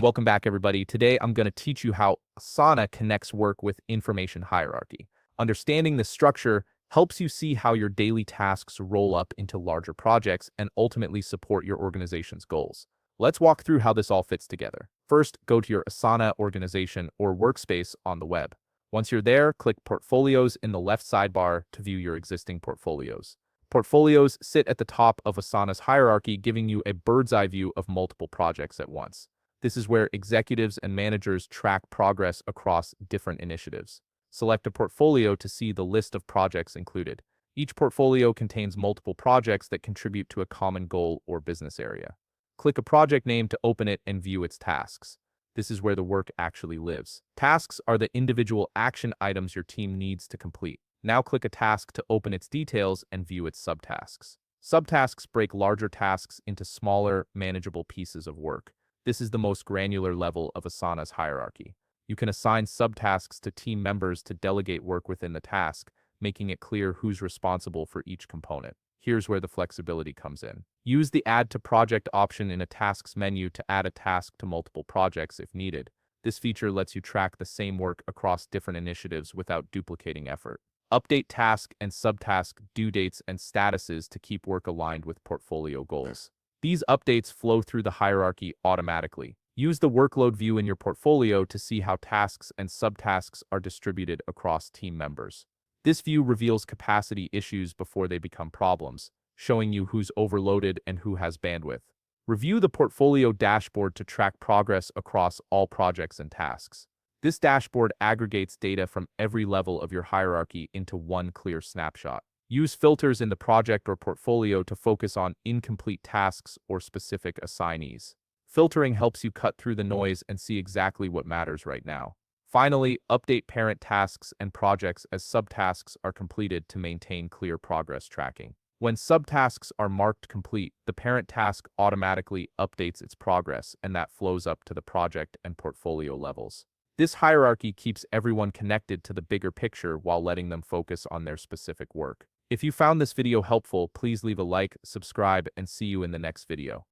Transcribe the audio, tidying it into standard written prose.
Welcome back, everybody. Today, I'm going to teach you how Asana connects work with information hierarchy. Understanding this structure helps you see how your daily tasks roll up into larger projects and ultimately support your organization's goals. Let's walk through how this all fits together. First, go to your Asana organization or workspace on the web. Once you're there, click Portfolios in the left sidebar to view your existing portfolios. Portfolios sit at the top of Asana's hierarchy, giving you a bird's eye view of multiple projects at once. This is where executives and managers track progress across different initiatives. Select a portfolio to see the list of projects included. Each portfolio contains multiple projects that contribute to a common goal or business area. Click a project name to open it and view its tasks. This is where the work actually lives. Tasks are the individual action items your team needs to complete. Now click a task to open its details and view its subtasks. Subtasks break larger tasks into smaller, manageable pieces of work. This is the most granular level of Asana's hierarchy. You can assign subtasks to team members to delegate work within the task, making it clear who's responsible for each component. Here's where the flexibility comes in. Use the Add to Project option in a Tasks menu to add a task to multiple projects if needed. This feature lets you track the same work across different initiatives without duplicating effort. Update task and subtask due dates and statuses to keep work aligned with portfolio goals. These updates flow through the hierarchy automatically. Use the workload view in your portfolio to see how tasks and subtasks are distributed across team members. This view reveals capacity issues before they become problems, showing you who's overloaded and who has bandwidth. Review the portfolio dashboard to track progress across all projects and tasks. This dashboard aggregates data from every level of your hierarchy into one clear snapshot. Use filters in the project or portfolio to focus on incomplete tasks or specific assignees. Filtering helps you cut through the noise and see exactly what matters right now. Finally, update parent tasks and projects as subtasks are completed to maintain clear progress tracking. When subtasks are marked complete, the parent task automatically updates its progress, and that flows up to the project and portfolio levels. This hierarchy keeps everyone connected to the bigger picture while letting them focus on their specific work. If you found this video helpful, please leave a like, subscribe, and see you in the next video.